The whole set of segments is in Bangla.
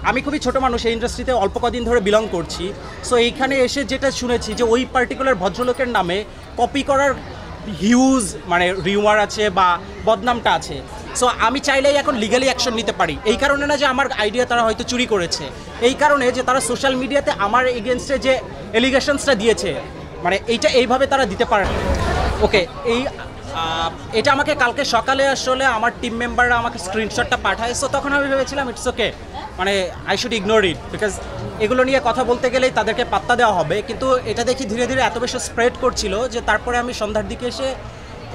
আমি খুবই ছোট মানুষ, এই ইন্ডাস্ট্রিতে অল্প কদিন ধরে বিলং করছি। সো এইখানে এসে যেটা শুনেছি যে ওই পার্টিকুলার ভদ্রলোকের নামে কপি করার হিউজ রিউমার আছে বা বদনামটা আছে। সো আমি চাইলেই এখন লিগালি অ্যাকশন নিতে পারি। এই কারণে না যে আমার আইডিয়া তারা হয়তো চুরি করেছে, এই কারণে যে তারা সোশ্যাল মিডিয়াতে আমার এগেনস্টে যে এলিগেশনসটা দিয়েছে, এইটা এইভাবে তারা দিতে পারে। ওকে, এটা আমাকে কালকে সকালে আসলে আমার টিম মেম্বাররা আমাকে স্ক্রিনশটটা পাঠায়। সো তখন আমি ভেবেছিলাম it's okay, I should ignore it, because এগুলো নিয়ে কথা বলতে গেলেই তাদেরকে পাত্তা দেওয়া হবে। কিন্তু এটা দেখি ধীরে ধীরে এত বেশি স্প্রেড করছিল যে তারপরে আমি সন্ধ্যার দিকে এসে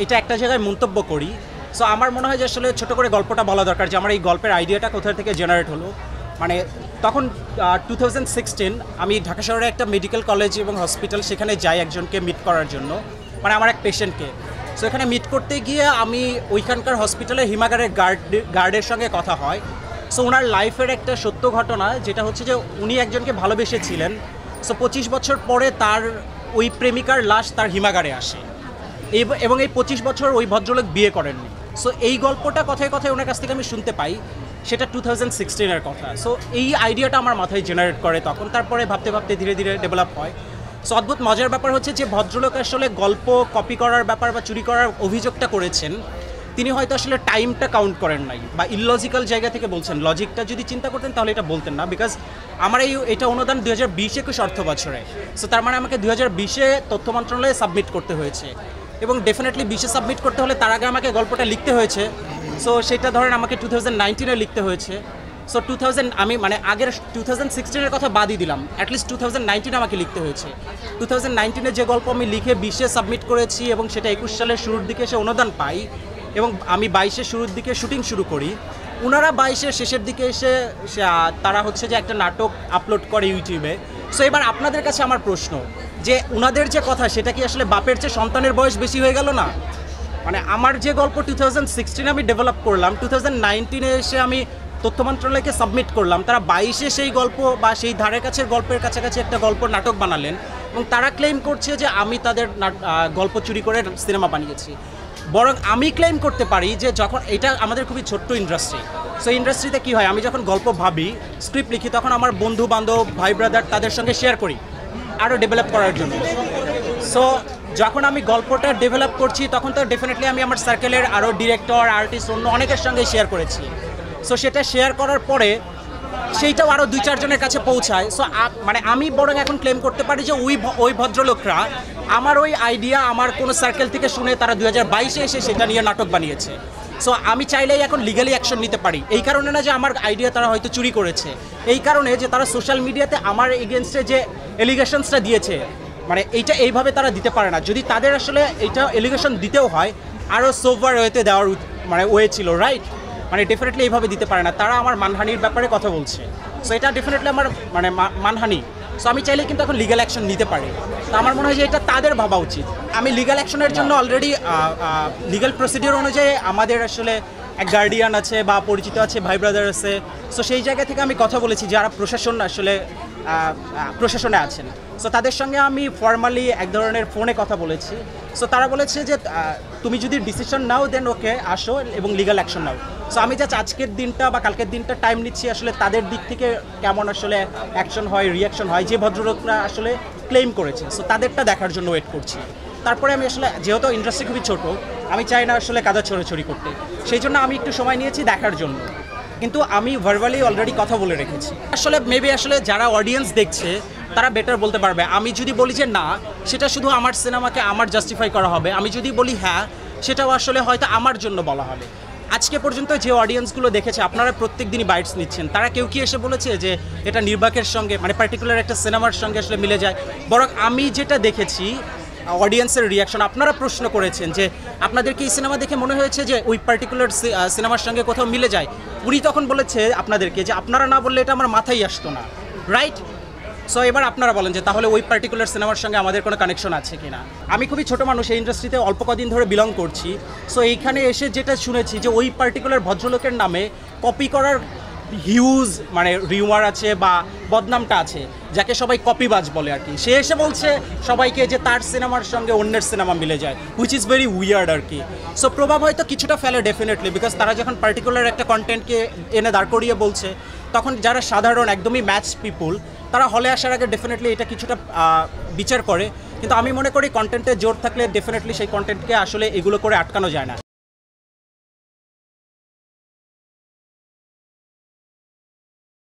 এটা একটা জায়গায় মন্তব্য করি। সো আমার মনে হয় যে আসলে ছোটো করে গল্পটা বলা দরকার, যে আমার এই গল্পের আইডিয়াটা কোথা থেকে জেনারেট হলো। তখন 2016 আমি ঢাকা শহরে একটা মেডিকেল কলেজ এবং হসপিটাল, সেখানে যাই একজনকে মিট করার জন্য, আমার এক পেশেন্টকে। সো এখানে মিট করতে গিয়ে আমি ওইখানকার হসপিটালের হিমাগারের গার্ডের সঙ্গে কথা হয়। সো ওনার লাইফের একটা সত্য ঘটনা, যেটা হচ্ছে যে উনি একজনকে ভালোবেসেছিলেন। সো 25 বছর পরে তার ওই প্রেমিকার লাশ তার হিমাগারে আসে, এবং এই 25 বছর ওই ভদ্রলোক বিয়ে করেননি। সো এই গল্পটা কথায় কথায় ওনার কাছ থেকে আমি শুনতে পাই, সেটা 2016-এর কথা। সো এই আইডিয়াটা আমার মাথায় জেনারেট করে তখন, তারপরে ভাবতে ভাবতে ধীরে ধীরে ডেভেলপ হয়। সো অদ্ভুত মজার ব্যাপার হচ্ছে যে ভদ্রলোক আসলে গল্প কপি করার ব্যাপার বা চুরি করার অভিযোগটা করেছেন, তিনি হয়তো আসলে টাইমটা কাউন্ট করেন নাই বা ইললজিক্যাল জায়গা থেকে বলছেন। লজিকটা যদি চিন্তা করতেন তাহলে এটা বলতেন না, বিকজ আমার এটা অনুদান 2020-21 অর্থ বছরে। সো তার আমাকে 2020-এ তথ্য মন্ত্রণালয়ে সাবমিট করতে হয়েছে, এবং ডেফিনেটলি 20-এ সাবমিট করতে হলে তার আগে আমাকে গল্পটা লিখতে হয়েছে। সো সেটা ধরেন আমাকে 2019-এ লিখতে হয়েছে। সো আমি আগের 2016-এর কথা বাদই দিলাম, অ্যাটলিস্ট 2019 আমাকে লিখতে হয়েছে। 2019-এ যে গল্প আমি লিখে 20-এ সাবমিট করেছি, এবং সেটা 21 সালের শুরুর দিকে এসে অনুদান পাই, এবং আমি 22-এর শুরুর দিকে শুটিং শুরু করি। ওনারা 22-এর শেষের দিকে এসে তারা হচ্ছে যে একটা নাটক আপলোড করে ইউটিউবে। সো এবার আপনাদের কাছে আমার প্রশ্ন, যে ওনাদের যে কথা, সেটা কি আসলে বাপের চেয়ে সন্তানের বয়স বেশি হয়ে গেল না? আমার যে গল্প 2016 আমি ডেভেলপ করলাম, 2019-এ এসে আমি তথ্য মন্ত্রণালয়কে সাবমিট করলাম, তারা 22-এ সেই গল্প বা সেই ধারে কাছের গল্পের কাছাকাছি একটা গল্প নাটক বানালেন, এবং তারা ক্লেম করছে যে আমি তাদের গল্প চুরি করে সিনেমা বানিয়েছি। বরং আমি ক্লেম করতে পারি যে যখন এটা আমাদের খুবই ছোট্ট ইন্ডাস্ট্রি, সো ইন্ডাস্ট্রিতে কী হয়, আমি যখন গল্প ভাবি, স্ক্রিপ্ট লিখি, তখন আমার বন্ধু বান্ধব ভাই ব্রাদার তাদের সঙ্গে শেয়ার করি আরও ডেভেলপ করার জন্য। সো যখন আমি গল্পটা ডেভেলপ করছি, তখন তো ডেফিনেটলি আমি আমার সার্কেলের আরও ডিরেক্টর, আর্টিস্ট, অন্য অনেকের সঙ্গে শেয়ার করেছি। সো সেটা শেয়ার করার পরে সেইটাও আরও 2-4 জনের কাছে পৌঁছায়। সো আমি বরং এখন ক্লেম করতে পারি যে ওই ভদ্রলোকরা আমার ওই আইডিয়া আমার কোনো সার্কেল থেকে শুনে তারা 2022-এ এসে সেটা নিয়ে নাটক বানিয়েছে। সো আমি চাইলেই এখন লিগালি অ্যাকশন নিতে পারি। এই কারণে না যে আমার আইডিয়া তারা হয়তো চুরি করেছে, এই কারণে যে তারা সোশ্যাল মিডিয়াতে আমার এগেনস্টে যে এলিগেশনসটা দিয়েছে, এইটা এইভাবে তারা দিতে পারে না। যদি তাদের আসলে এইটা এলিগেশন দিতেও হয়, আরও সোভার ওয়েতে দেওয়ার ওয়ে ছিল, রাইট? ডেফিনেটলি এইভাবে দিতে পারে না। তারা আমার মানহানির ব্যাপারে কথা বলছে। সো এটা ডেফিনেটলি আমার মানহানি। সো আমি চাইলে কিন্তু এখন লিগ্যাল অ্যাকশন নিতে পারি। তো আমার মনে হয় যে এটা তাদের ভাবা উচিত। আমি লিগ্যাল অ্যাকশনের জন্য অলরেডি লিগ্যাল প্রসিডিওর অনুযায়ী আমাদের আসলে এক গার্ডিয়ান আছে বা পরিচিত আছে, ভাই ব্রাদার আছে। সো সেই জায়গা থেকে আমি কথা বলেছি যারা প্রশাসনে আছেন। সো তাদের সঙ্গে আমি ফর্মালি এক ধরনের ফোনে কথা বলেছি। সো তারা বলেছে যে তুমি যদি ডিসিশন নাও দেন ওকে আসো এবং লিগ্যাল অ্যাকশন নাও। সো আমি জাস্ট আজকের দিনটা বা কালকের দিনটা টাইম নিচ্ছি আসলে তাদের দিক থেকে কেমন আসলে অ্যাকশন হয়, রিয়াকশন হয়, যে ভদ্রলোকরা আসলে ক্লেম করেছে। সো তাদেরটা দেখার জন্য ওয়েট করছি। তারপরে আমি আসলে, যেহেতু ইন্ডাস্ট্রি খুবই ছোটো, আমি চাই না আসলে কাদা ছড়াছড়ি করতে, সেই জন্য আমি একটু সময় নিয়েছি দেখার জন্য। কিন্তু আমি ভার্বালি অলরেডি কথা বলে রেখেছি। আসলে মেবি আসলে যারা অডিয়েন্স দেখছে তারা বেটার বলতে পারবে। আমি যদি বলি যে না, সেটা শুধু আমার সিনেমাকে আমার জাস্টিফাই করা হবে। আমি যদি বলি হ্যাঁ, সেটাও আসলে হয়তো আমার জন্য বলা হবে। আজকে পর্যন্ত যে অডিয়েন্সগুলো দেখেছে, আপনারা প্রত্যেক দিনই বাইটস নিচ্ছেন, তারা কেউ কি এসে বলেছে যে এটা নির্বাকের সঙ্গে পার্টিকুলার একটা সিনেমার সঙ্গে আসলে মিলে যায়? বরং আমি যেটা দেখেছি অডিয়েন্সের রিয়াকশন, আপনারা প্রশ্ন করেছেন যে আপনাদেরকে এই সিনেমা দেখে মনে হয়েছে যে ওই পার্টিকুলার সিনেমার সঙ্গে কোথাও মিলে যায়। উনি তখন বলেছে আপনাদেরকে যে আপনারা না বললে এটা আমার মাথায় আসতো না, রাইট? সো এবার আপনারা বলেন যে তাহলে ওই পার্টিকুলার সিনেমার সঙ্গে আমাদের কোনো কানেকশন আছে কি না। আমি খুবই ছোট মানুষ, এই ইন্ডাস্ট্রিতে অল্প কদিন ধরে বিলং করছি। সো এইখানে এসে যেটা শুনেছি যে ওই পার্টিকুলার ভদ্রলোকের নামে কপি করার হিউজ রিউমার আছে বা বদনামটা আছে, যাকে সবাই কপিবাজ বলে আর কি। সে এসে বলছে সবাইকে যে তার সিনেমার সঙ্গে অন্যের সিনেমা মিলে যায়, হুইচ ইজ ভেরি উইয়ার্ড আর কি। সো প্রভাব হয়তো কিছুটা ফেলে ডেফিনেটলি, বিকজ তারা যখন পার্টিকুলার একটা কন্টেন্টকে এনে দাঁড় করিয়ে বলছে, তখন যারা সাধারণ একদমই ম্যাচ পিপুল তারা হলে আসার আগে ডেফিনেটলি এটা কিছুটা বিচার করে, কিন্তু আমি মনে করি কন্টেন্টে জোর থাকলে ডেফিনেটলি সেই কন্টেন্টকে আসলে এগুলো করে আটকানো যায় না।